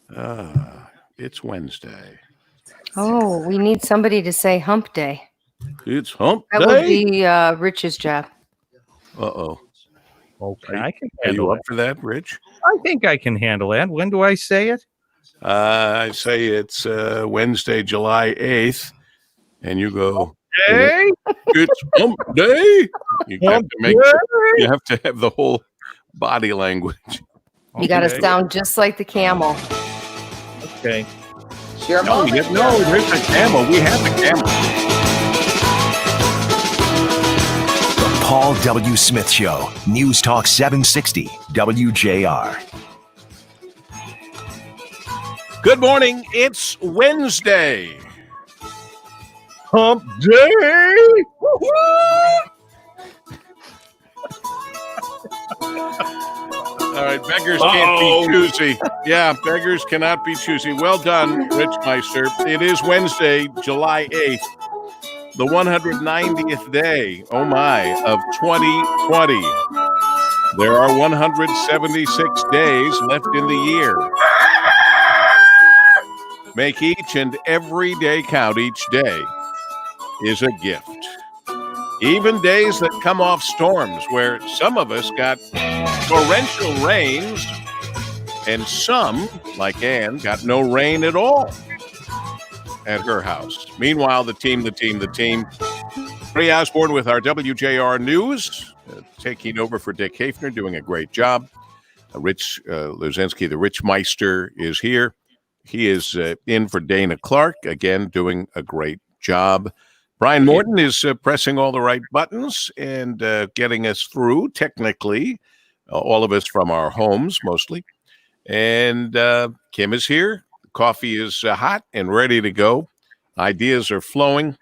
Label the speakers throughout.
Speaker 1: It's Wednesday.
Speaker 2: Oh, we need somebody to say hump day.
Speaker 1: It's hump
Speaker 2: That would
Speaker 1: day.
Speaker 2: be Rich's job.
Speaker 1: Uh-oh.
Speaker 3: Okay, I can
Speaker 1: Are you
Speaker 3: handle
Speaker 1: up
Speaker 3: it.
Speaker 1: for that, Rich?
Speaker 3: I think I can handle that. When do I say it?
Speaker 1: I say it's Wednesday, July 8th, and you go,
Speaker 3: Hey,
Speaker 1: it's hump day.
Speaker 3: hump
Speaker 1: You
Speaker 3: day.
Speaker 1: have to have the whole body language.
Speaker 2: You got to
Speaker 3: Okay.
Speaker 2: sound just like the camel.
Speaker 3: Okay.
Speaker 4: It's your
Speaker 1: No,
Speaker 4: moment.
Speaker 1: there's a camel. We have the camel.
Speaker 5: The Paul W. Smith Show, News Talk 760, WJR.
Speaker 1: Good morning. It's Wednesday.
Speaker 3: Hump day.
Speaker 1: All right, beggars can't be choosy. Yeah, beggars cannot be choosy. Well done, Rich Meister. It is Wednesday, July 8th, the 190th day, oh my, of 2020. There are 176 days left in the year. Make each and every day count. Each day is a gift. Even days that come off storms, where some of us got torrential rains, and some, like Ann, got no rain at all at her house. Meanwhile, the team. Ray Osborne with our WJR News, taking over for Dick Hafner, doing a great job. Rich Luzinski, the Rich Meister, is here. He is in for Dana Clark, again, doing a great job. Brian Morton is pressing all the right buttons and getting us through, technically, all of us from our homes, mostly. And Kim is here. Coffee is hot and ready to go. Ideas are flowing.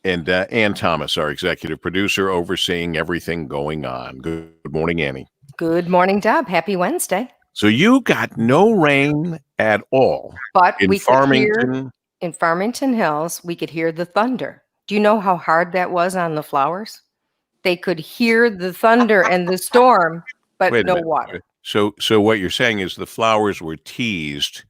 Speaker 1: And Ann Thomas, our executive producer, overseeing everything going on. Good morning, Annie.
Speaker 2: Good morning, Deb. Happy Wednesday.
Speaker 1: So you got no rain at all
Speaker 2: But
Speaker 1: in
Speaker 2: we could
Speaker 1: Farmington.
Speaker 2: hear in Farmington Hills, we could hear the thunder. Do you know how hard that was on the flowers? They could hear the thunder and the storm, but
Speaker 1: Wait a
Speaker 2: no
Speaker 1: minute.
Speaker 2: water.
Speaker 1: So what you're saying is the flowers were teased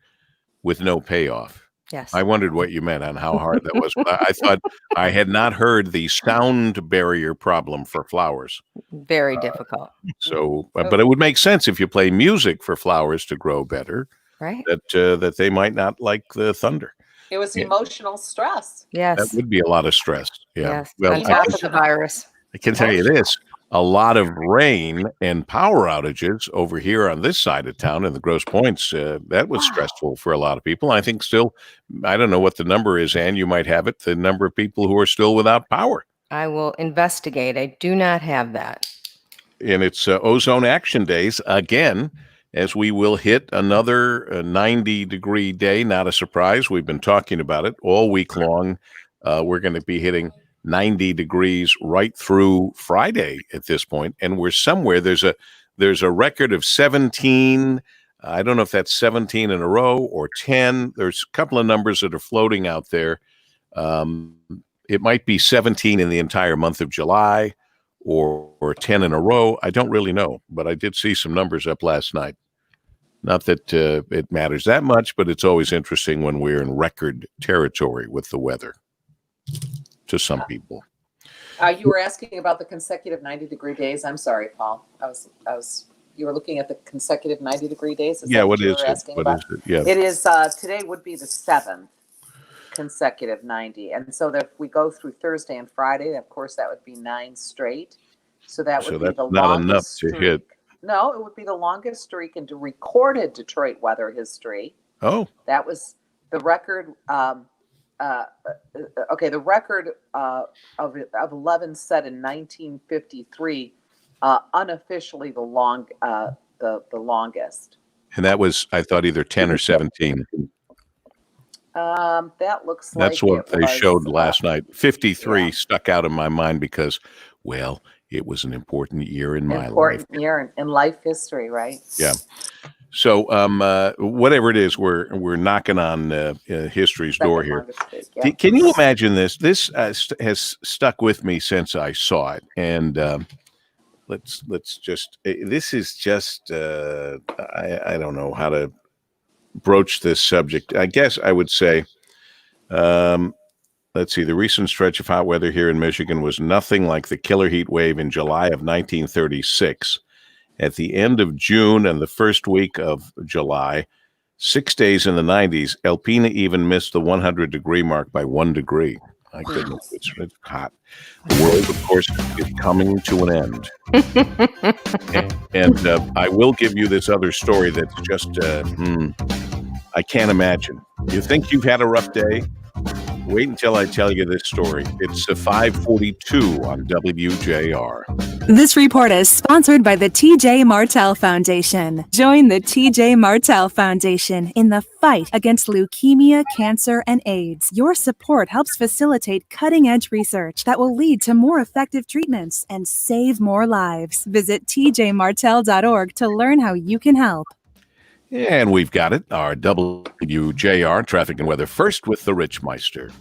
Speaker 1: with no payoff.
Speaker 2: Yes.
Speaker 1: I wondered what you meant on how hard that was. I thought I had not heard the sound barrier problem for flowers.
Speaker 2: Very difficult.
Speaker 1: So, but it would make sense if you play music for flowers to grow better,
Speaker 2: Right?
Speaker 1: that they might not like the thunder.
Speaker 4: It was emotional stress.
Speaker 2: Yes.
Speaker 1: That would be a lot of stress. Yeah.
Speaker 2: Yes.
Speaker 1: Well,
Speaker 2: On top of the virus.
Speaker 1: I can tell you this. A lot of rain and power outages over here on this side of town in the Grosse Pointes. That was stressful for a lot of people. I think still, I don't know what the number is, Ann, you might have it, the number of people who are still without power.
Speaker 2: I will investigate. I do not have that.
Speaker 1: And it's Ozone Action Days again, as we will hit another 90-degree day. Not a surprise. We've been talking about it all week long. We're going to be hitting 90 degrees right through Friday at this point, and we're somewhere. There's a record of 17. I don't know if that's 17 in a row or 10. There's a couple of numbers that are floating out there. It might be 17 in the entire month of July, or 10 in a row. I don't really know, but I did see some numbers up last night. Not that it matters that much, but it's always interesting when we're in record territory with the weather. To some people.
Speaker 4: You were asking about the consecutive 90-degree days. I'm sorry, Paul. You were looking at the consecutive 90-degree days.
Speaker 1: Yeah, what is it? What is it? Yeah.
Speaker 4: It is today would be the 7th consecutive 90, and so that if we go through Thursday and Friday, of course, that would be 9 straight. So that would be the
Speaker 1: not enough
Speaker 4: longest
Speaker 1: to
Speaker 4: streak.
Speaker 1: hit.
Speaker 4: No, it would be the longest streak in recorded Detroit weather history.
Speaker 1: Oh,
Speaker 4: that was the record. The record of 11 set in 1953, unofficially the longest.
Speaker 1: And that was, I thought, either 10 or 17.
Speaker 4: That looks like
Speaker 1: that's what they showed last night. 53 stuck out in my mind because, well, it was an important year in my life.
Speaker 4: Important year in life history, right?
Speaker 1: Yeah. So whatever it is, we're knocking on history's door here. Yeah. Can you imagine this? This has stuck with me since I saw it, and let's just. This is just. I don't know how to broach this subject. I guess I would say, let's see, the recent stretch of hot weather here in Michigan was nothing like the killer heat wave in July of 1936. At the end of June and the first week of July, 6 days in the 90s, Alpena even missed the 100-degree mark by 1 degree. My goodness, it's hot. The world, of course, is coming to an end. and I will give you this other story that's just, I can't imagine. You think you've had a rough day? Wait until I tell you this story. It's 5:42 on WJR.
Speaker 6: This report is sponsored by the TJ Martell Foundation. Join the TJ Martell Foundation in the fight against leukemia, cancer, and AIDS. Your support helps facilitate cutting-edge research that will lead to more effective treatments and save more lives. Visit tjmartell.org to learn how you can help.
Speaker 1: And we've got it, our WJR Traffic and Weather First with the Richmeister.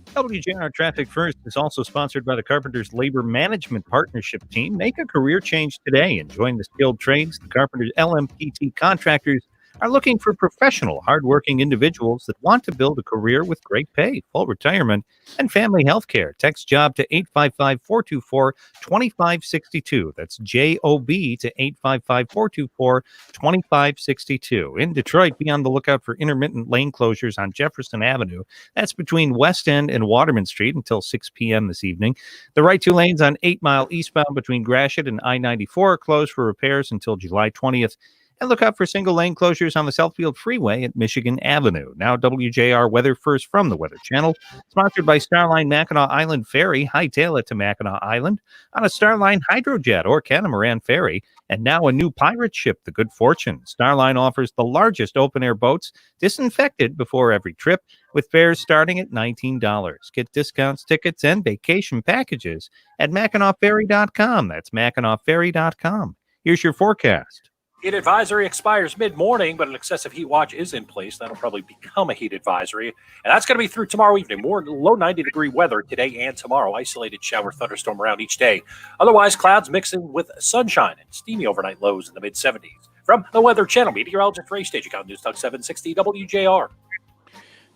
Speaker 3: WJR Traffic First is also sponsored by the Carpenters Labor Management Partnership Team. Make a career change today and join the skilled trades. The Carpenters LMPT contractors are looking for professional, hardworking individuals that want to build a career with great pay, full retirement, and family health care. Text JOB to 855-424-2562. That's JOB to 855-424-2562. In Detroit, be on the lookout for intermittent lane closures on Jefferson Avenue. That's between West End and Waterman Street until 6 p.m. this evening. The right 2 lanes on 8 Mile eastbound between Gratiot and I-94 are closed for repairs until July 20th. And look out for single lane closures on the Southfield Freeway at Michigan Avenue. Now WJR Weather First from the Weather Channel, sponsored by Starline Mackinac Island Ferry. Hightail it to Mackinac Island on a Starline Hydrojet or Catamaran Ferry. And now a new pirate ship, the Good Fortune. Starline offers the largest open-air boats disinfected before every trip, with fares starting at $19. Get discounts, tickets, and vacation packages at MackinacFerry.com. That's MackinacFerry.com. Here's your forecast.
Speaker 7: Heat advisory expires mid-morning, but an excessive heat watch is in place. That'll probably become a heat advisory. And that's going to be through tomorrow evening. More low 90-degree weather today and tomorrow. Isolated shower thunderstorm around each day. Otherwise, clouds mixing with sunshine and steamy overnight lows in the mid-70s. From the Weather Channel, meteorologist Ray Stagicon, News Talk 760 WJR.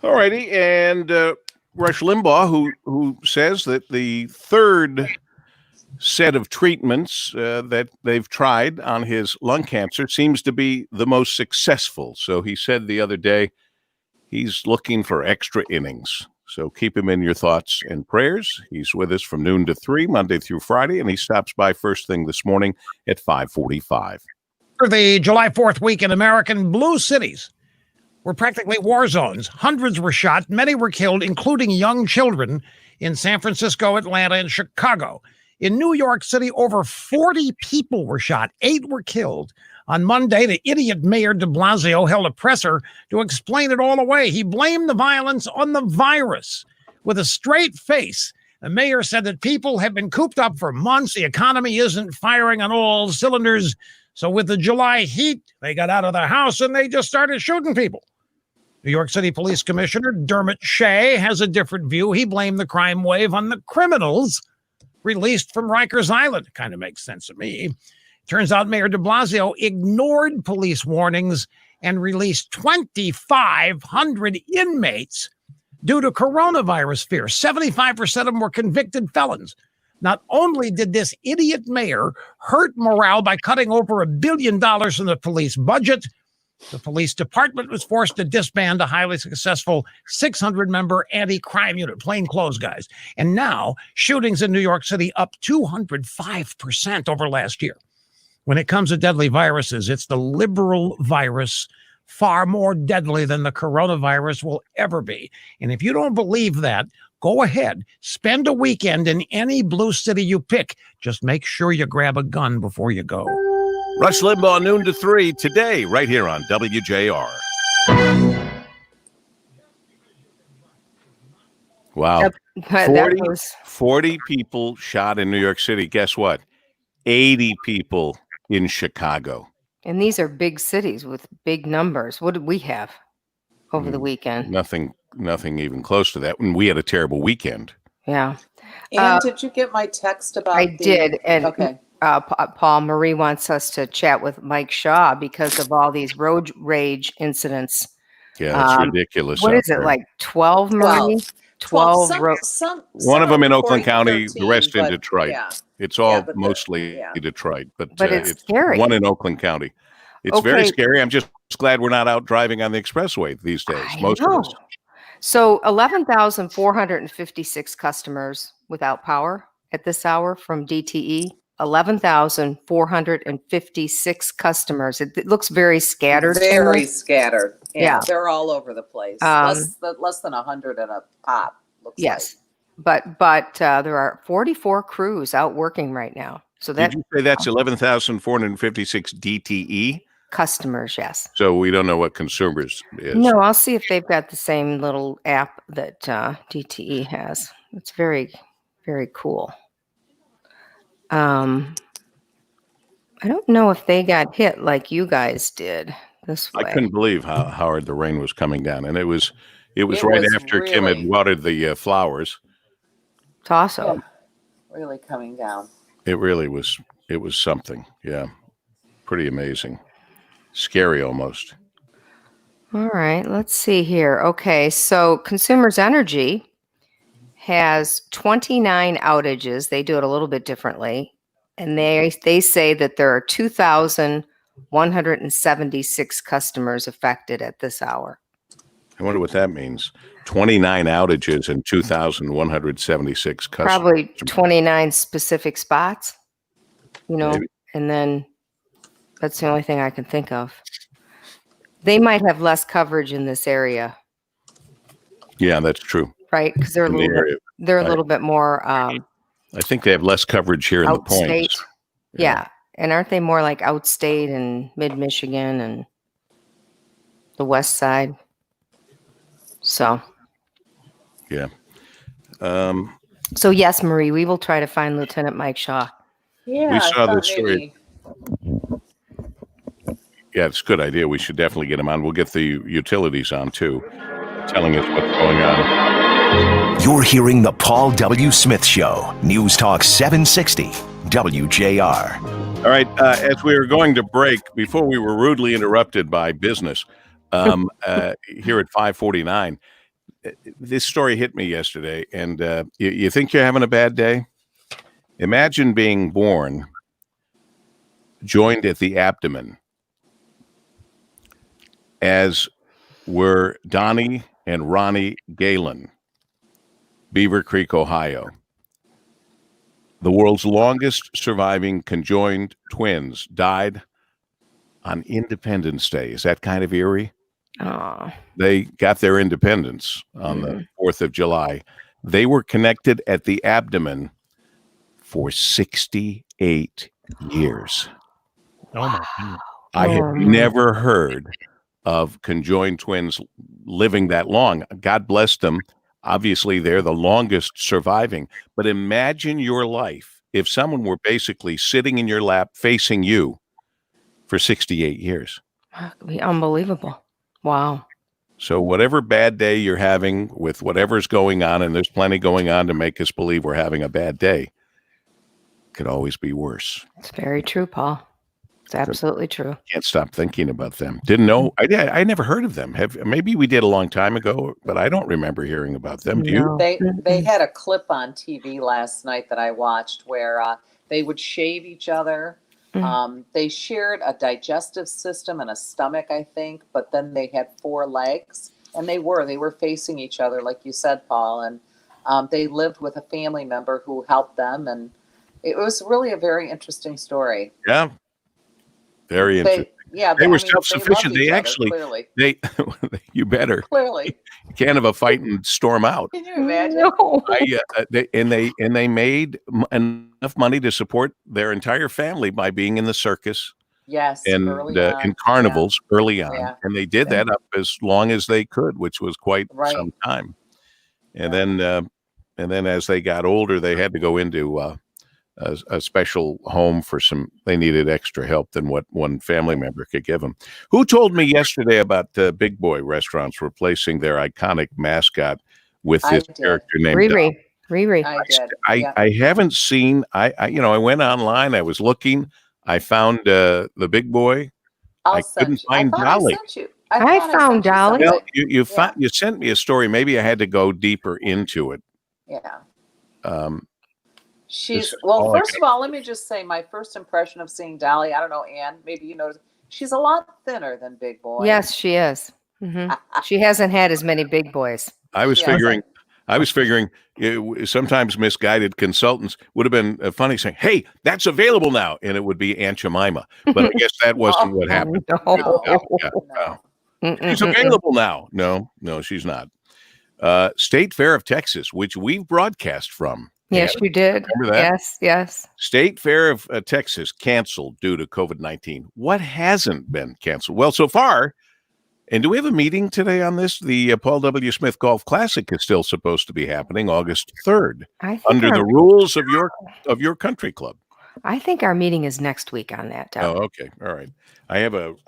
Speaker 1: All righty. And Rush Limbaugh, who says that the third set of treatments that they've tried on his lung cancer seems to be the most successful. So he said the other day he's looking for extra innings. So keep him in your thoughts and prayers. He's with us from noon to 3, Monday through Friday, and he stops by first thing this morning at 5:45.
Speaker 8: For the July 4th week in American blue cities were practically war zones. Hundreds were shot. Many were killed, including young children in San Francisco, Atlanta, and Chicago. In New York City, over 40 people were shot. 8 were killed. On Monday, the idiot Mayor de Blasio held a presser to explain it all away. He blamed the violence on the virus. With a straight face, the mayor said that people have been cooped up for months. The economy isn't firing on all cylinders. So with the July heat, they got out of their house and they just started shooting people. New York City Police Commissioner Dermot Shea has a different view. He blamed the crime wave on the criminals released from Rikers Island. Kind of makes sense to me. Turns out Mayor de Blasio ignored police warnings and released 2,500 inmates due to coronavirus fear. 75% of them were convicted felons. Not only did this idiot mayor hurt morale by cutting over $1 billion in the police budget, the police department was forced to disband a highly successful 600-member anti-crime unit, plainclothes guys. And now, shootings in New York City up 205% over last year. When it comes to deadly viruses, it's the liberal virus, far more deadly than the coronavirus will ever be. And if you don't believe that, go ahead, spend a weekend in any blue city you pick. Just make sure you grab a gun before you go.
Speaker 1: Rush Limbaugh, noon to 3, today, right here on WJR. Wow. 40 people shot in New York City. Guess what? 80 people in Chicago.
Speaker 2: And these are big cities with big numbers. What did we have over the weekend?
Speaker 1: Nothing even close to that. And we had a terrible weekend.
Speaker 2: Yeah.
Speaker 4: And did you get my text about
Speaker 2: I did. And
Speaker 4: okay.
Speaker 2: Paul, Marie wants us to chat with Mike Shaw because of all these road rage incidents.
Speaker 1: Yeah, it's ridiculous.
Speaker 2: What
Speaker 1: out
Speaker 2: is it,
Speaker 1: there.
Speaker 2: like 12, Marie? 12
Speaker 1: One of them in Oakland County,
Speaker 4: 13,
Speaker 1: the rest in
Speaker 4: but
Speaker 1: Detroit.
Speaker 4: Yeah.
Speaker 1: It's all
Speaker 4: but
Speaker 1: mostly Detroit, but
Speaker 2: it's scary.
Speaker 1: one in Oakland County. It's very scary. I'm just glad we're not out driving on the expressway these days. Most of us.
Speaker 2: So 11,456 customers without power at this hour from DTE. 11,456 customers. It looks very scattered.
Speaker 4: Very scattered.
Speaker 2: Yeah.
Speaker 4: They're all over the place. Less than 100 at a pop. Looks
Speaker 2: yes, but there are 44 crews out working right now. So
Speaker 1: did you say that's 11,456 DTE
Speaker 2: customers? Yes.
Speaker 1: So we don't know what consumers is.
Speaker 2: No, I'll see if they've got the same little app that DTE has. It's very, very cool. I don't know if they got hit like you guys did this way.
Speaker 1: I couldn't believe how hard the rain was coming down, and it was right after Kim had watered the flowers.
Speaker 2: It's awesome.
Speaker 4: Really coming down.
Speaker 1: It really was. It was something. Yeah, pretty amazing. Scary almost.
Speaker 2: All right, let's see here. Okay, so Consumers Energy has 29 outages. They do it a little bit differently. And they say that there are 2,176 customers affected at this hour.
Speaker 1: I wonder what that means. 29 outages and 2,176 customers.
Speaker 2: Probably 29 specific spots,
Speaker 1: Maybe.
Speaker 2: And then that's the only thing I can think of. They might have less coverage in this area.
Speaker 1: Yeah, that's true.
Speaker 2: Right, because they're a little bit more.
Speaker 1: I think they have less coverage here in the points.
Speaker 2: Yeah, and aren't they more like outstate and mid-Michigan and the west side? So.
Speaker 1: Yeah.
Speaker 2: So yes, Marie, we will try to find Lieutenant Mike Shaw.
Speaker 4: Yeah,
Speaker 1: we saw this story. Yeah, it's a good idea. We should definitely get him on. We'll get the utilities on too, telling us what's going on.
Speaker 5: You're hearing the Paul W. Smith Show, News Talk 760, WJR.
Speaker 1: All right, as we were going to break, before we were rudely interrupted by business here at 5:49, this story hit me yesterday, and you think you're having a bad day? Imagine being born joined at the abdomen, as were Donnie and Ronnie Galen, Beaver Creek, Ohio. The world's longest surviving conjoined twins died on Independence Day. Is that kind of eerie?
Speaker 2: Oh.
Speaker 1: They got their independence on the 4th of July. They were connected at the abdomen for 68 years.
Speaker 3: Oh, my goodness.
Speaker 1: I had never heard of conjoined twins living that long. God bless them. Obviously, they're the longest surviving. But imagine your life if someone were basically sitting in your lap facing you for 68 years.
Speaker 2: That would be unbelievable. Wow.
Speaker 1: So whatever bad day you're having with whatever's going on, and there's plenty going on to make us believe we're having a bad day, could always be worse.
Speaker 2: It's very true, Paul. It's absolutely true.
Speaker 1: Can't stop thinking about them. Didn't know. I never heard of them. Maybe we did a long time ago, but I don't remember hearing about them. Do you?
Speaker 4: They had a clip on TV last night that I watched where they would shave each other. They shared a digestive system and a stomach, I think, but then they had 4 legs, and they were facing each other, like you said, Paul, and they lived with a family member who helped them, and it was really a very interesting story.
Speaker 1: Yeah. Very interesting. They were self-sufficient. They actually, you better.
Speaker 4: Clearly.
Speaker 1: You can't have a fight and storm out.
Speaker 4: Can you imagine?
Speaker 2: No.
Speaker 1: They made enough money to support their entire family by being in the circus.
Speaker 4: Yes.
Speaker 1: And in carnivals early on.
Speaker 4: Yeah.
Speaker 1: And they did that up as long as they could, which was quite some time. And then as they got older, they had to go into a special home for they needed extra help than what one family member could give them. Who told me yesterday about Big Boy restaurants replacing their iconic mascot with this character named
Speaker 2: Riri. Riri.
Speaker 4: I did. Yeah.
Speaker 1: I haven't seen. I went online. I was looking. I found the big boy. I couldn't
Speaker 4: I
Speaker 1: find
Speaker 4: thought
Speaker 1: Dolly.
Speaker 4: I sent you.
Speaker 2: I
Speaker 4: thought
Speaker 2: found
Speaker 4: sent you
Speaker 2: Dolly.
Speaker 1: Well,
Speaker 4: something.
Speaker 1: you sent me a story. Maybe I had to go deeper into it.
Speaker 4: Yeah.
Speaker 1: Um,
Speaker 4: She's
Speaker 1: this-
Speaker 4: well.
Speaker 1: all I
Speaker 4: First of all, let me just say my first impression of seeing Dolly. I don't know, Ann. Maybe you noticed she's a lot thinner than Big Boy.
Speaker 2: Yes, she is. She hasn't had as many big boys.
Speaker 1: I was
Speaker 4: She
Speaker 1: figuring.
Speaker 4: hasn't.
Speaker 1: I was figuring sometimes misguided consultants would have been funny saying, "Hey, that's available now," and it would be Aunt Jemima. But I guess that wasn't what happened.
Speaker 2: No.
Speaker 1: She's available now. No, she's not. State Fair of Texas, which we've broadcast from.
Speaker 2: Yes,
Speaker 1: Anna,
Speaker 2: you did.
Speaker 1: remember that?
Speaker 2: Yes.
Speaker 1: State Fair of Texas canceled due to COVID-19. What hasn't been canceled? Well, so far. And do we have a meeting today on this? The Paul W. Smith Golf Classic is still supposed to be happening August 3rd under the rules of your country club.
Speaker 2: I think our meeting is next week on that.
Speaker 1: Oh, okay. All right.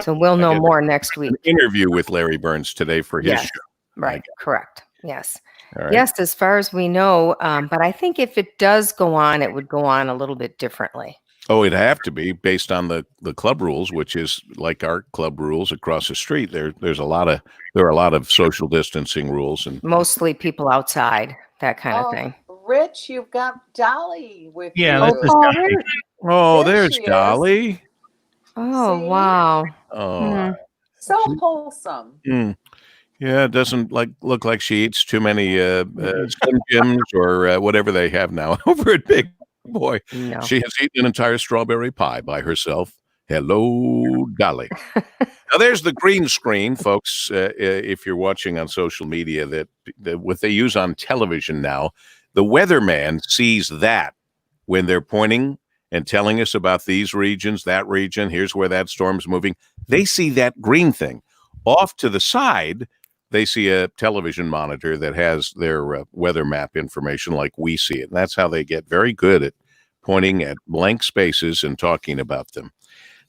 Speaker 2: So we'll know more next week.
Speaker 1: An interview with Larry Burns today for his show.
Speaker 2: Right. Correct. Yes.
Speaker 1: Right.
Speaker 2: Yes, as far as we know. But I think if it does go on, it would go on a little bit differently.
Speaker 1: Oh, it'd have to be based on the club rules, which is like our club rules across the street. There are a lot of social distancing rules and
Speaker 2: mostly people outside, that kind of thing.
Speaker 4: Rich, you've got Dolly with
Speaker 3: Yeah,
Speaker 4: you.
Speaker 3: that's Dolly.
Speaker 1: Oh,
Speaker 4: There
Speaker 1: there's
Speaker 4: she is.
Speaker 1: Dolly.
Speaker 2: Oh,
Speaker 4: See?
Speaker 2: wow.
Speaker 1: Oh,
Speaker 4: So wholesome.
Speaker 1: yeah. It doesn't look like she eats too many Slim Jims or whatever they have now over at Big Boy.
Speaker 2: No.
Speaker 1: She has eaten an entire strawberry pie by herself. Hello, Dolly. Now there's the green screen, folks. If you're watching on social media, that what they use on television now, the weatherman sees that when they're pointing and telling us about these regions, that region. Here's where that storm's moving. They see that green thing. Off to the side, they see a television monitor that has their weather map information like we see it. And that's how they get very good at pointing at blank spaces and talking about them.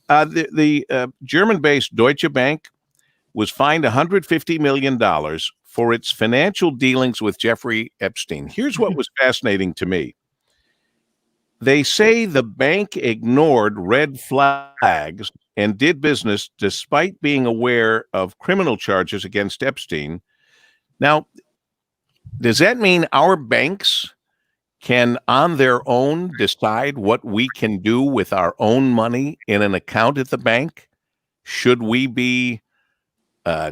Speaker 1: The German-based Deutsche Bank was fined $150 million for its financial dealings with Jeffrey Epstein. Here's what was fascinating to me. They say the bank ignored red flags and did business despite being aware of criminal charges against Epstein. Now, does that mean our banks can, on their own, decide what we can do with our own money in an account at the bank? Should we be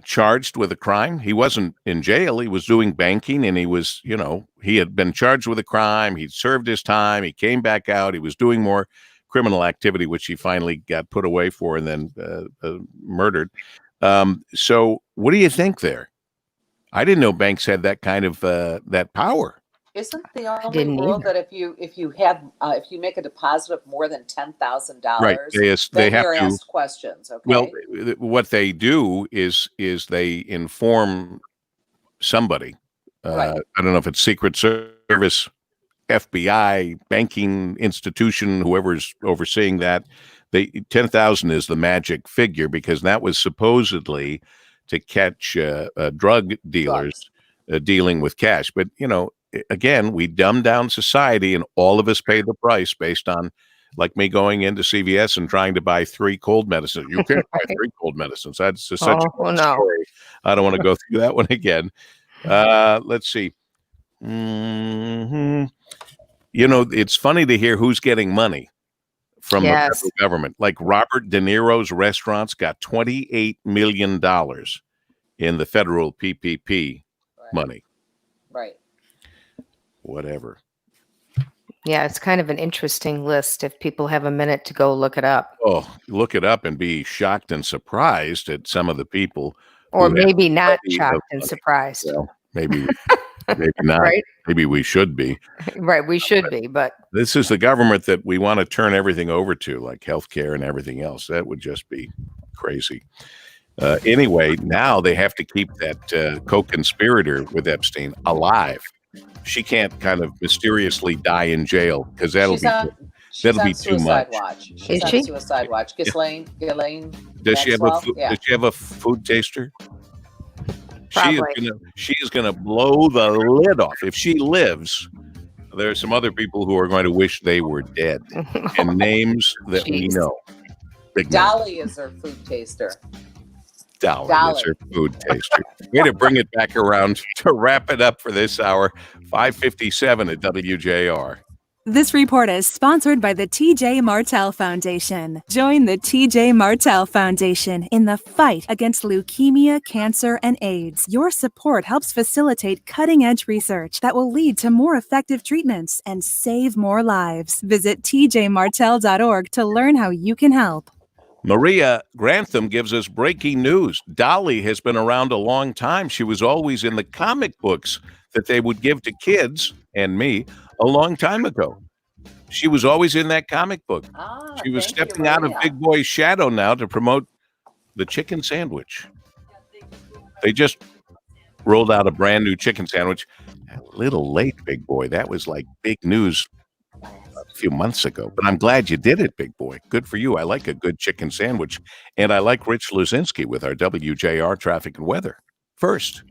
Speaker 1: charged with a crime? He wasn't in jail. He was doing banking, and he had been charged with a crime. He'd served his time. He came back out. He was doing more criminal activity, which he finally got put away for and then murdered. So what do you think there? I didn't know banks had that kind of that power.
Speaker 4: Isn't the only rule that if you make a deposit of more than $10,000,
Speaker 1: right? They have
Speaker 4: you're
Speaker 1: to
Speaker 4: asked questions. Okay.
Speaker 1: Well, what they do is they inform somebody.
Speaker 4: Right.
Speaker 1: I don't know if it's Secret Service, FBI, banking institution, whoever's overseeing that. 10,000 is the magic figure because that was supposedly to catch drug dealers dealing with cash. But again, we dumb down society, and all of us pay the price based on, like me going into CVS and trying to buy 3 cold medicines. You can't buy 3 cold medicines. That's such a story. I don't want to go through that one again. Let's see. It's funny to hear who's getting money from the federal government. Like Robert De Niro's restaurants got $28 million in the federal PPP money.
Speaker 4: Right.
Speaker 1: Whatever.
Speaker 2: Yeah, it's kind of an interesting list if people have a minute to go look it up.
Speaker 1: Oh, look it up and be shocked and surprised at some of the people.
Speaker 2: Or maybe not shocked and surprised.
Speaker 1: Well, maybe not.
Speaker 2: Right?
Speaker 1: Maybe we should be.
Speaker 2: Right, we should be, but
Speaker 1: this is the government that we want to turn everything over to, like healthcare and everything else. That would just be crazy. Anyway, now they have to keep that co-conspirator with Epstein alive. She can't kind of mysteriously die in jail because that'll be too much.
Speaker 4: Watch.
Speaker 2: Is she?
Speaker 4: Suicide watch. Ghislaine.
Speaker 1: Does she have
Speaker 4: Maxwell?
Speaker 1: Does she have a food taster?
Speaker 2: Probably.
Speaker 1: She is gonna blow the lid off if she lives. There are some other people who are going to wish they were dead, and names that we
Speaker 2: Jeez.
Speaker 1: know. Big names.
Speaker 4: Dolly is her food taster.
Speaker 1: Dolly is her food taster. Way to bring it back around to wrap it up for this hour. 5:57 at WJR.
Speaker 6: This report is sponsored by the TJ Martell Foundation. Join the TJ Martell Foundation in the fight against leukemia, cancer, and AIDS. Your support helps facilitate cutting-edge research that will lead to more effective treatments and save more lives. Visit tjmartell.org to learn how you can help.
Speaker 1: Maria Grantham gives us breaking news. Dolly has been around a long time. She was always in the comic books that they would give to kids and me a long time ago. She was always in that comic book. She was stepping out of Big Boy's shadow now to promote the chicken sandwich. They just rolled out a brand new chicken sandwich. A little late, Big Boy. That was like big news a few months ago, but I'm glad you did it, Big Boy. Good for you. I like a good chicken sandwich, and I like Rich Luzinski with our WJR traffic and weather. First.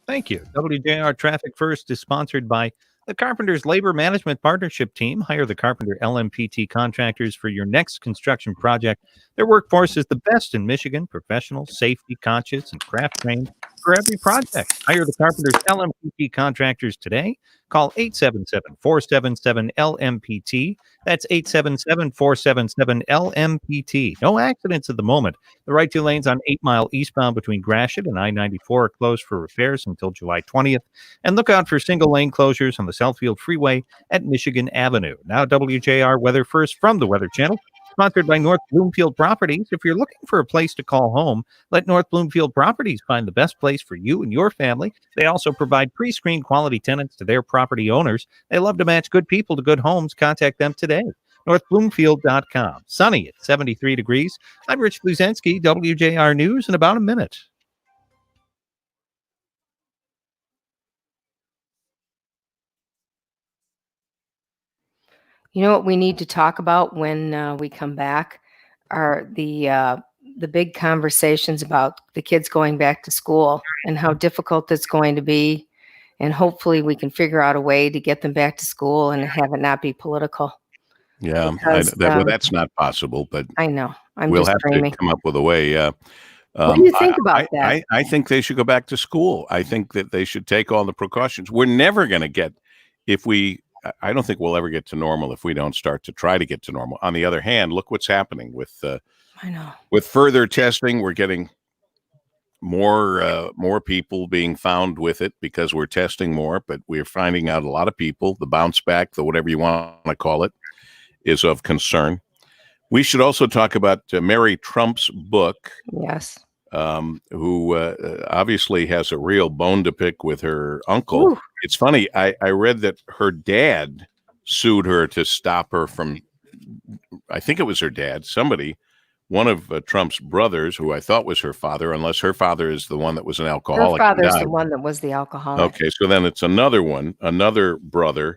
Speaker 3: Thank you. WJR Traffic First is sponsored by the Carpenters Labor Management Partnership Team. Hire the Carpenter LMPT contractors for your next construction project. Their workforce is the best in Michigan, professional, safety conscious, and craft trained for every project. Hire the Carpenters LMPT contractors today. Call 877-477-LMPT. That's 877-477-LMPT. No accidents at the moment. The right two lanes on 8 Mile eastbound between Gratiot and I-94 are closed for repairs until July 20th. And look out for single lane closures on the Southfield Freeway at Michigan Avenue. Now WJR Weather First from the Weather Channel. Sponsored by North Bloomfield Properties. If you're looking for a place to call home, let North Bloomfield Properties find the best place for you and your family. They also provide pre-screened quality tenants to their property owners. They love to match good people to good homes. Contact them today. NorthBloomfield.com. Sunny at 73 degrees. I'm Rich Luzinski, WJR News in about a minute.
Speaker 2: You know what we need to talk about when we come back are the big conversations about the kids going back to school and how difficult it's going to be. And hopefully we can figure out a way to get them back to school and have it not be political.
Speaker 1: Yeah,
Speaker 2: Because,
Speaker 1: well, that's not possible, but
Speaker 2: I know.
Speaker 1: we'll
Speaker 2: just
Speaker 1: have
Speaker 2: dreaming.
Speaker 1: to come up with a way.
Speaker 2: What do you think about that?
Speaker 1: I think they should go back to school. I think that they should take all the precautions. We're never going to get, I don't think we'll ever get to normal if we don't start to try to get to normal. On the other hand, look what's happening with
Speaker 2: I know.
Speaker 1: with further testing. We're getting more people being found with it because we're testing more, but we're finding out a lot of people, the bounce back, the whatever you want to call it, is of concern. We should also talk about Mary Trump's book.
Speaker 2: Yes.
Speaker 1: Who obviously has a real bone to pick with her uncle. Ooh. It's funny. I read that her dad sued her to stop her from, I think it was her dad, one of Trump's brothers, who I thought was her father, unless her father is the one that was an alcoholic.
Speaker 2: Her father's the one that was the alcoholic.
Speaker 1: Okay, so then it's another brother.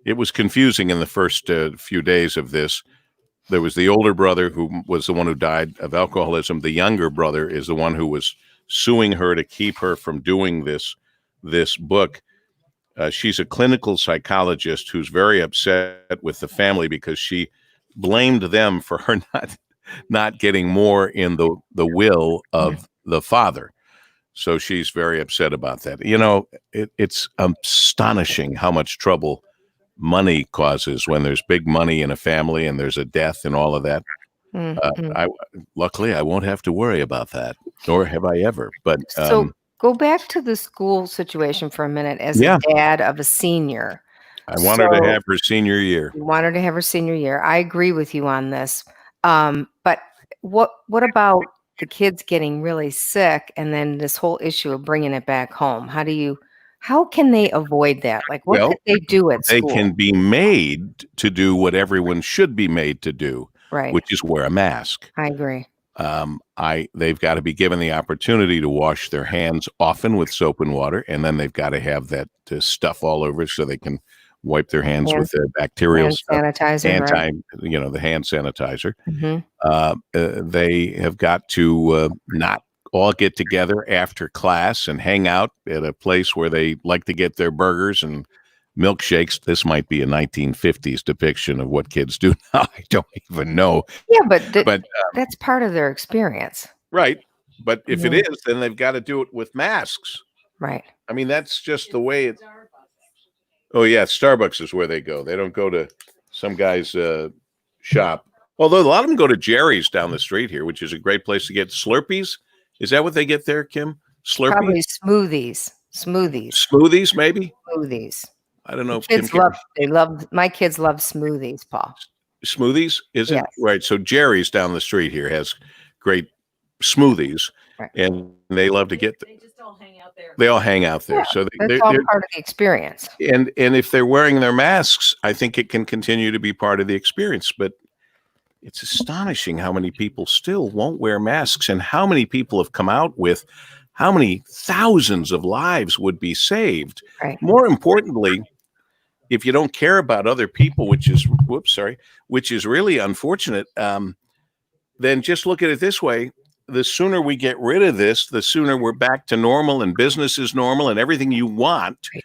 Speaker 1: It was confusing in the first few days of this. There was the older brother who was the one who died of alcoholism. The younger brother is the one who was suing her to keep her from doing this book. She's a clinical psychologist who's very upset with the family because she blamed them for her not getting more in the will of the father. So she's very upset about that. You know, it's astonishing how much trouble money causes when there's big money in a family and there's a death and all of that. Luckily, I won't have to worry about that, nor have I ever. But
Speaker 2: so go back to the school situation for a minute. As a dad of a senior,
Speaker 1: I want her to have her senior year.
Speaker 2: You want her to have her senior year. I agree with you on this. But what about the kids getting really sick and then this whole issue of bringing it back home? How can they avoid that? Like, what can they do at school?
Speaker 1: They can be made to do what everyone should be made to do,
Speaker 2: right?
Speaker 1: Which is wear a mask.
Speaker 2: I agree.
Speaker 1: They've got to be given the opportunity to wash their hands often with soap and water, and then they've got to have that stuff all over so they can wipe their hands with the bacterial
Speaker 2: sanitizer,
Speaker 1: the hand sanitizer.
Speaker 2: Mm-hmm.
Speaker 1: They have got to not all get together after class and hang out at a place where they like to get their burgers and milkshakes. This might be a 1950s depiction of what kids do now. I don't even know.
Speaker 2: Yeah, but that's part of their experience.
Speaker 1: Right. But if it
Speaker 2: Mhm.
Speaker 1: is, then they've got to do it with masks.
Speaker 2: Right.
Speaker 1: I mean, that's just the way it. Oh, yeah. Starbucks is where they go. They don't go to some guy's shop. Although a lot of them go to Jerry's down the street here, which is a great place to get Slurpees. Is that what they get there, Kim? Slurpees?
Speaker 2: Probably smoothies.
Speaker 1: Smoothies, maybe?
Speaker 2: Smoothies.
Speaker 1: I don't know.
Speaker 2: Kids my kids love smoothies, Paul.
Speaker 1: Smoothies? Is it?
Speaker 2: Yes.
Speaker 1: Right. So Jerry's down the street here has great smoothies,
Speaker 2: Right.
Speaker 1: and they love to get them. They just all hang out there. They all hang out there.
Speaker 2: Yeah,
Speaker 1: So
Speaker 2: that's all part of the experience.
Speaker 1: and if they're wearing their masks, I think it can continue to be part of the experience. But it's astonishing how many people still won't wear masks, and how many people have come out with how many thousands of lives would be saved.
Speaker 2: Right.
Speaker 1: More importantly, if you don't care about other people, which is really unfortunate, then just look at it this way. The sooner we get rid of this, the sooner we're back to normal and business is normal and everything you want.
Speaker 2: Right.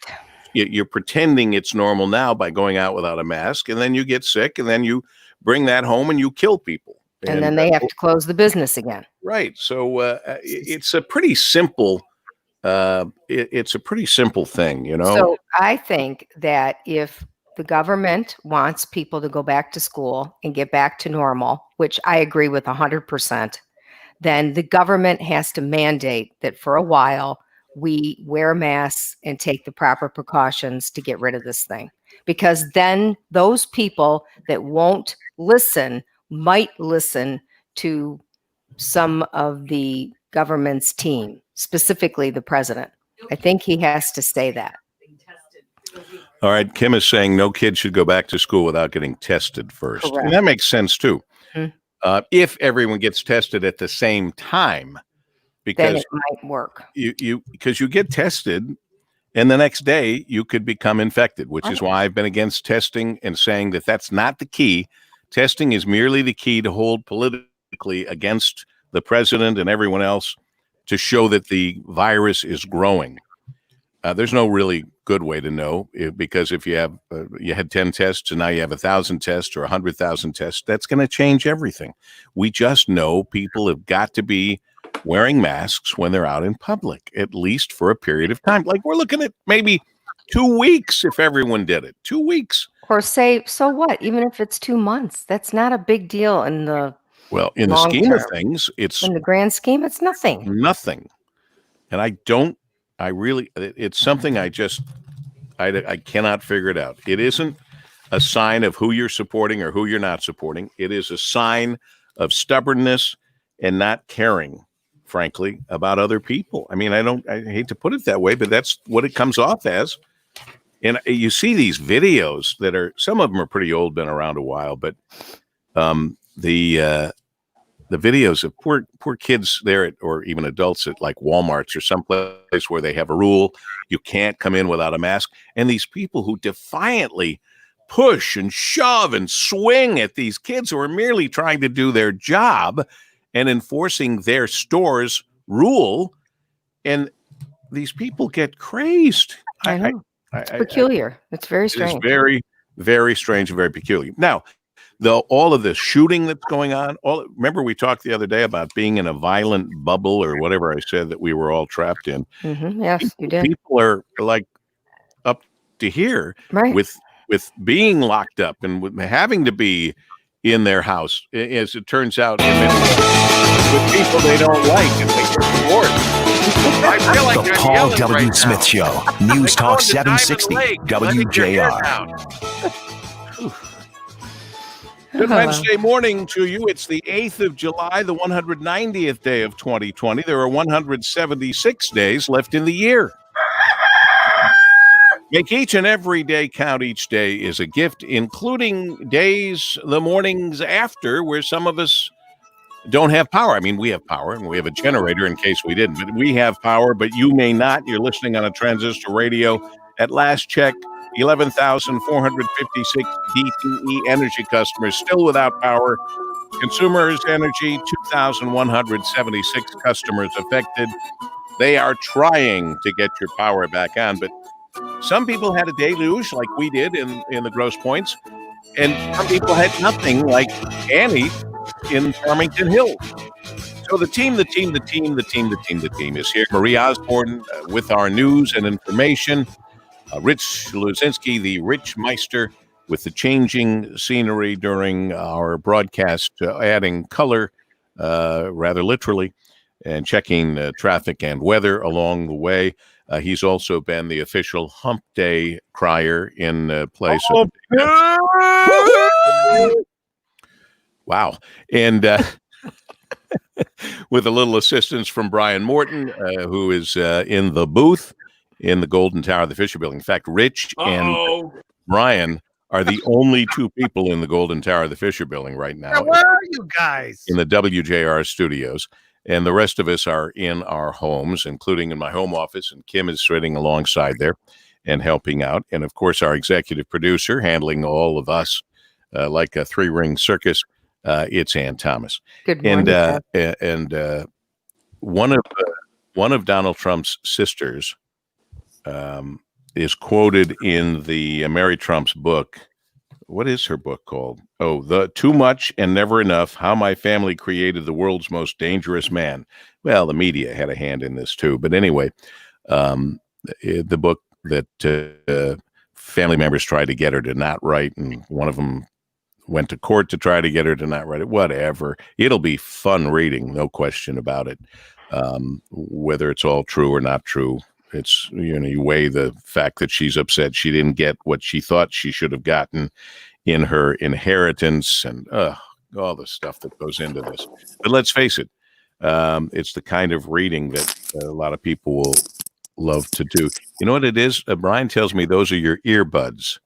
Speaker 1: You're pretending it's normal now by going out without a mask, and then you get sick, and then you bring that home and you kill people.
Speaker 2: And then they have to close the business again.
Speaker 1: Right. So it's a pretty simple. It's a pretty simple thing, you know.
Speaker 2: So I think that if the government wants people to go back to school and get back to normal, which I agree with 100%, then the government has to mandate that for a while we wear masks and take the proper precautions to get rid of this thing. Because then those people that won't listen might listen to some of the government's team, specifically the president. I think he has to say that.
Speaker 1: All right. Kim is saying no kid should go back to school without getting tested first.
Speaker 2: Correct.
Speaker 1: And that makes sense, too.
Speaker 2: Mhm.
Speaker 1: If everyone gets tested at the same time,
Speaker 2: Then
Speaker 1: because
Speaker 2: it might work.
Speaker 1: you get tested and the next day you could become infected, which is why I've been against testing and saying that that's not the key. Testing is merely the key to hold politically against the president and everyone else to show that the virus is growing. There's no really good way to know, because if you have you had 10 tests and now you have 1,000 tests or 100,000 tests, that's going to change everything. We just know people have got to be wearing masks when they're out in public, at least for a period of time. Like we're looking at maybe 2 weeks if everyone did it. 2 weeks.
Speaker 2: Or say, so what? Even if it's 2 months, that's not a big deal in the
Speaker 1: in the
Speaker 2: long
Speaker 1: scheme of
Speaker 2: term.
Speaker 1: things, it's
Speaker 2: In the grand scheme, it's nothing.
Speaker 1: nothing. And it's something I cannot figure it out. It isn't a sign of who you're supporting or who you're not supporting. It is a sign of stubbornness and not caring, frankly, about other people. I mean, I hate to put it that way, but that's what it comes off as. And you see these videos that some of them are pretty old, been around a while, but the videos of poor kids there or even adults at like Walmart's or someplace where they have a rule, you can't come in without a mask. And these people who defiantly push and shove and swing at these kids who are merely trying to do their job and enforcing their store's rule. And these people get crazed.
Speaker 2: I know. It's peculiar. It's very strange.
Speaker 1: It's very, very strange and very peculiar. Now, all of the shooting that's going on, remember we talked the other day about being in a violent bubble or whatever I said that we were all trapped in.
Speaker 2: Mm-hmm. Yes, you did.
Speaker 1: People are like up to here with being locked up and with having to be in their house, as it turns out, in many ways, with people they don't like and they get bored. I feel like
Speaker 5: The
Speaker 1: I'm
Speaker 5: Paul
Speaker 1: yelling
Speaker 5: W.
Speaker 1: right
Speaker 5: Smith
Speaker 1: now.
Speaker 5: Show, News
Speaker 1: They're
Speaker 5: Talk
Speaker 1: going to Diamond
Speaker 5: 760
Speaker 1: Lake. Let me get your head
Speaker 5: WJR.
Speaker 1: down. Good Wednesday morning to you. It's the 8th of July, the 190th day of 2020. There are 176 days left in the year. Make each and every day count. Each day is a gift, including days, the mornings after, where some of us don't have power. I mean, we have power, and we have a generator in case we didn't. But we have power, but you may not. You're listening on a transistor radio. At last check, 11,456 DTE energy customers still without power. Consumers Energy, 2,176 customers affected. They are trying to get your power back on, but Some people had a deluge like we did in the Grosse Points, and some people had nothing like Annie in Farmington Hills. So the team is here. Marie Osborne with our news and information. Rich Luzinski, the Rich Meister, with the changing scenery during our broadcast, adding color, rather literally, and checking traffic and weather along the way. He's also been the official Hump Day crier in place of. Wow. And with a little assistance from Brian Morton, who is in the booth in the Golden Tower of the Fisher Building. In fact, Rich and Brian are the only two people in the Golden Tower of the Fisher Building right now.
Speaker 8: Where are you guys?
Speaker 1: In the WJR studios. And the rest of us are in our homes, including in my home office. And Kim is sitting alongside there and helping out. And, of course, our executive producer handling all of us like a three-ring circus. It's Ann Thomas.
Speaker 2: Good morning.
Speaker 1: And one of Donald Trump's sisters is quoted in the Mary Trump's book. What is her book called? Oh, The Too Much and Never Enough, How My Family Created the World's Most Dangerous Man. Well, the media had a hand in this too. But anyway, the book that family members tried to get her to not write, and one of them went to court to try to get her to not write it. Whatever. It'll be fun reading, no question about it. Whether it's all true or not true. It's, you weigh the fact that she's upset she didn't get what she thought she should have gotten in her inheritance and all the stuff that goes into this. But let's face it, it's the kind of reading that a lot of people will love to do. You know what it is? Brian tells me those are your earbuds,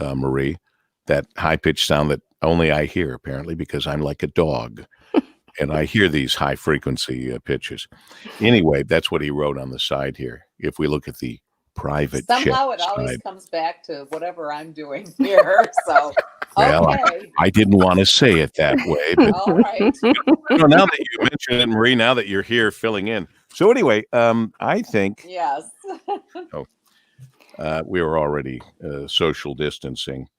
Speaker 1: Marie, that high-pitched sound that only I hear, apparently, because I'm like a dog. And I hear these high-frequency pitches. Anyway, that's what he wrote on the side here. If we look at the private
Speaker 4: somehow it always comes back to whatever I'm doing here. So,
Speaker 1: well,
Speaker 4: okay.
Speaker 1: I didn't want to say it that way. But,
Speaker 4: all right.
Speaker 1: Now that you mentioned it, Marie, now that you're here filling in. So anyway, I think.
Speaker 4: Yes.
Speaker 1: We were already social distancing.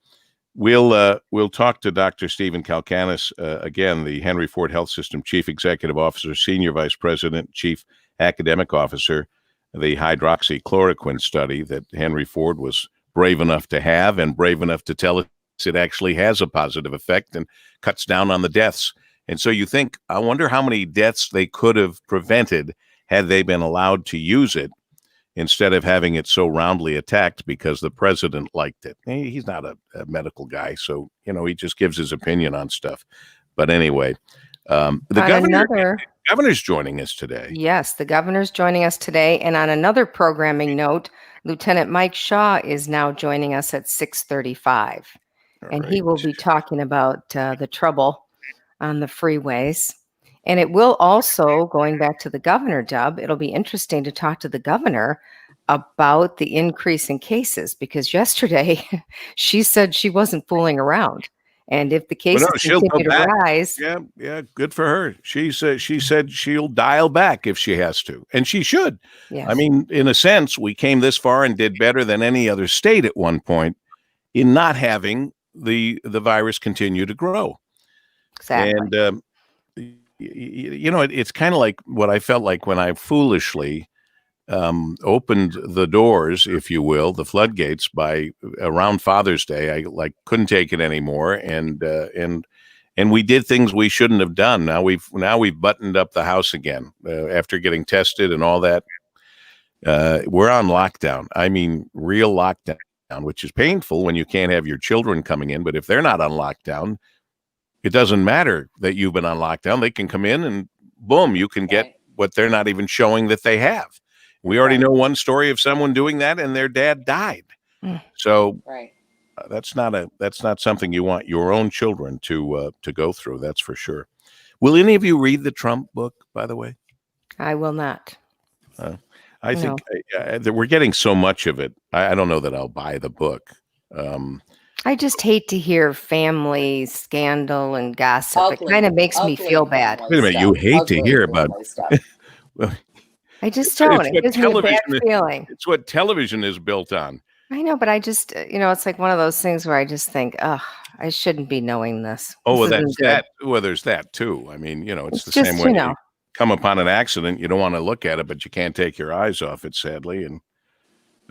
Speaker 1: We'll talk to Dr. Stephen Kalkanis again, the Henry Ford Health System Chief Executive Officer, Senior Vice President, Chief Academic Officer, the hydroxychloroquine study that Henry Ford was brave enough to have and brave enough to tell us it actually has a positive effect and cuts down on the deaths. And so you think, I wonder how many deaths they could have prevented had they been allowed to use it, instead of having it so roundly attacked because the president liked it. He's not a medical guy, so, he just gives his opinion on stuff. But anyway, the governor's joining us today.
Speaker 2: Yes, the governor's joining us today. And on another programming note, Lieutenant Mike Shaw is now joining us at 6:35. And he will be talking about the trouble on the freeways. And it will also, going back to the governor, Dub, it'll be interesting to talk to the governor about the increase in cases, because yesterday she said she wasn't fooling around. And if the cases continue to rise.
Speaker 1: Yeah, good for her. She said she'll dial back if she has to. And she should.
Speaker 2: Yes.
Speaker 1: I mean, in a sense, we came this far and did better than any other state at one point in not having the virus continue to grow.
Speaker 2: Exactly.
Speaker 1: And, it's kind of like what I felt like when I foolishly opened the doors, if you will, the floodgates by around Father's Day. I couldn't take it anymore, and we did things we shouldn't have done. Now we've buttoned up the house again after getting tested and all that. We're on lockdown. I mean, real lockdown, which is painful when you can't have your children coming in. But if they're not on lockdown, it doesn't matter that you've been on lockdown. They can come in and boom, you can get what they're not even showing that they have. We already know one story of someone doing that and their dad died. So that's not something you want your own children to go through. That's for sure. Will any of you read the Trump book, by the way?
Speaker 2: I will not.
Speaker 1: I think that we're getting so much of it. I don't know that I'll buy the book.
Speaker 2: I just hate to hear family scandal and gossip. It kind of makes me feel bad.
Speaker 1: Wait a minute, you hate to hear about.
Speaker 2: I just don't. It
Speaker 1: what
Speaker 2: gives me a bad
Speaker 1: television.
Speaker 2: feeling.
Speaker 1: It's what television is built on.
Speaker 2: I know, but I just, it's like one of those things where I just think, oh, I shouldn't be knowing this.
Speaker 1: Oh,
Speaker 2: This
Speaker 1: well,
Speaker 2: isn't
Speaker 1: that's
Speaker 2: good.
Speaker 1: that. Well, there's that too. I mean, it's the
Speaker 2: It's
Speaker 1: same
Speaker 2: just,
Speaker 1: way you come upon an accident. You don't want to look at it, but you can't take your eyes off it, sadly. And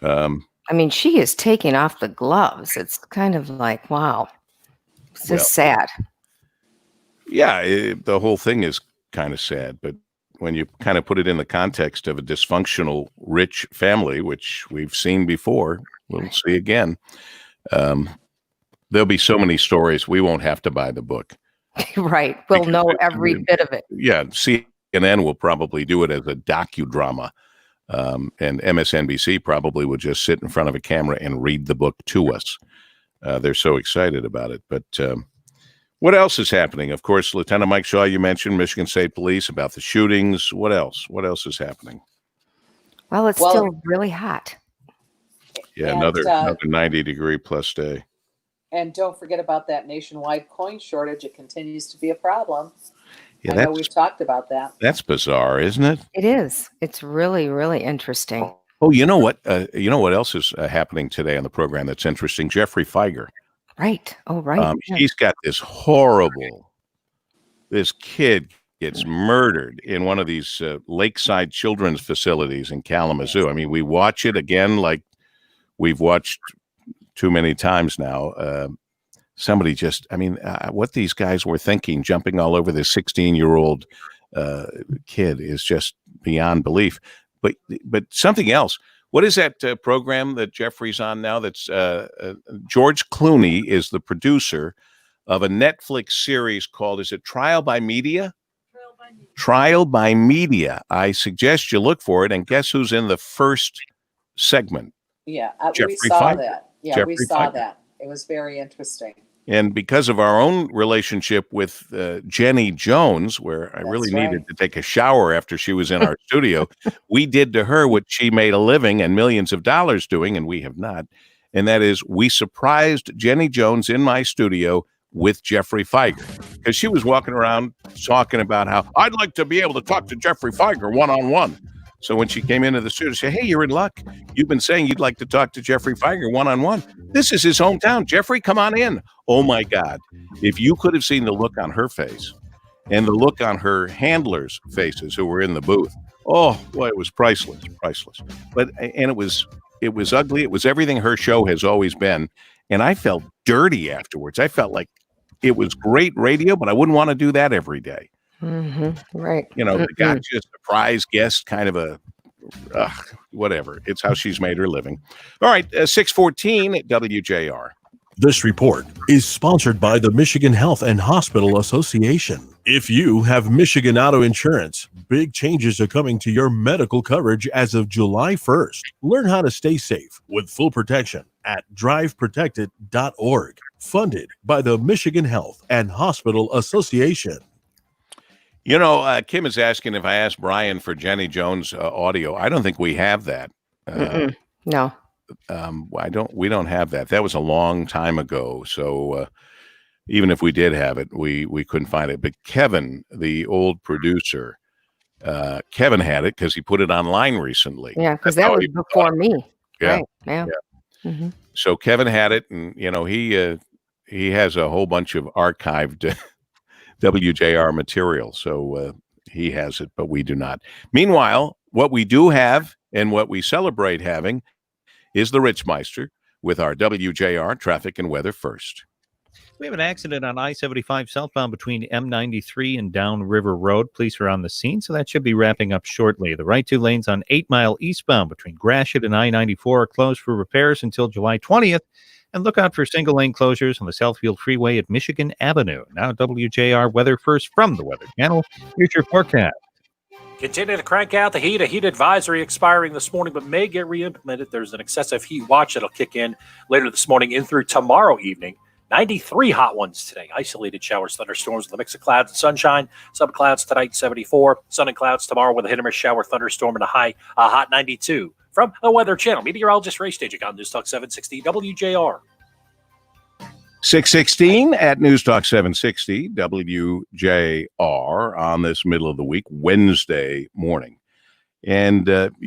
Speaker 2: I mean, she is taking off the gloves. It's kind of like, wow. It's just sad.
Speaker 1: yeah, the whole thing is kind of sad. But when you kind of put it in the context of a dysfunctional, rich family, which we've seen before, we'll see again. There'll be so many stories. We won't have to buy the book.
Speaker 2: Right. We'll know every bit of it.
Speaker 1: Yeah. CNN will probably do it as a docudrama. And MSNBC probably would just sit in front of a camera and read the book to us. They're so excited about it. But what else is happening? Of course, Lieutenant Mike Shaw, you mentioned Michigan State Police about the shootings. What else? What else is happening?
Speaker 2: Well, it's still really hot.
Speaker 1: Yeah, another 90-degree plus day.
Speaker 4: And don't forget about that nationwide coin shortage. It continues to be a problem.
Speaker 1: Yeah,
Speaker 4: I know we've talked about that.
Speaker 1: That's bizarre, isn't it?
Speaker 2: It is. It's really, really interesting.
Speaker 1: Oh, you know what? You know what else is happening today on the program that's interesting? Jeffrey Feiger.
Speaker 2: Right. Oh, right.
Speaker 1: He's got this kid gets murdered in one of these lakeside children's facilities in Kalamazoo. I mean, we watch it again like we've watched too many times now. Somebody just, what these guys were thinking, jumping all over this 16-year-old kid is just beyond belief. But something else. What is that program that Jeffrey's on now? That's George Clooney is the producer of a Netflix series called, is it Trial by Media? Trial by Media. I suggest you look for it, and guess who's in the first segment?
Speaker 4: Yeah,
Speaker 1: Jeffrey
Speaker 4: we saw
Speaker 1: Feiger.
Speaker 4: that. Yeah,
Speaker 1: Jeffrey
Speaker 4: we saw
Speaker 1: Feiger.
Speaker 4: that. It was very interesting.
Speaker 1: And because of our own relationship with Jenny Jones, where I really needed to take a shower after she was in our studio, we did to her what she made a living and millions of dollars doing, and we have not. And that is, we surprised Jenny Jones in my studio with Jeffrey Feiger, because she was walking around talking about how I'd like to be able to talk to Jeffrey Feiger one-on-one. So when she came into the studio, she said, hey, you're in luck. You've been saying you'd like to talk to Jeffrey Feiger one-on-one. This is his hometown. Jeffrey, come on in. Oh, my God. If you could have seen the look on her face and the look on her handlers' faces who were in the booth, oh, boy, it was priceless. And it was ugly. It was everything her show has always been. And I felt dirty afterwards. I felt like it was great radio, but I wouldn't want to do that every day.
Speaker 2: Mm-hmm. Right.
Speaker 1: The gotcha surprise guest kind of a whatever. It's how she's made her living. All right, 614 at WJR.
Speaker 9: This report is sponsored by the Michigan Health and Hospital Association. If you have Michigan auto insurance, big changes are coming to your medical coverage as of July 1st. Learn how to stay safe with full protection at driveprotected.org. Funded by the Michigan Health and Hospital Association.
Speaker 1: Kim is asking if I asked Brian for Jenny Jones audio. I don't think we have that.
Speaker 2: No.
Speaker 1: We don't have that. That was a long time ago. So even if we did have it, we couldn't find it. But Kevin, the old producer, Kevin had it because he put it online recently.
Speaker 2: Yeah, because that was before me.
Speaker 1: Yeah.
Speaker 2: Right. Yeah. Mm-hmm.
Speaker 1: So Kevin had it, and he has a whole bunch of archived WJR material. So he has it, but we do not. Meanwhile, what we do have and what we celebrate having is the Ritzmeister with our WJR traffic and weather first.
Speaker 3: We have an accident on I-75 southbound between M93 and Down River Road. Police are on the scene, so that should be wrapping up shortly. The right two lanes on 8 Mile eastbound between Gratiot and I-94 are closed for repairs until July 20th. And look out for single-lane closures on the Southfield Freeway at Michigan Avenue. Now WJR weather first from the Weather Channel. Here's your forecast.
Speaker 7: Continue to crank out the heat. A heat advisory expiring this morning, but may get re-implemented. There's an excessive heat watch that'll kick in later this morning in through tomorrow evening. 93 hot ones today. Isolated showers, thunderstorms with a mix of clouds and sunshine. Some clouds tonight, 74. Sun and clouds tomorrow with a hit or miss shower, thunderstorm, and a hot 92. From the Weather Channel, meteorologist Ray Stagik on News Talk 760 WJR.
Speaker 1: 616 at News Talk 760 WJR on this middle of the week, Wednesday morning. And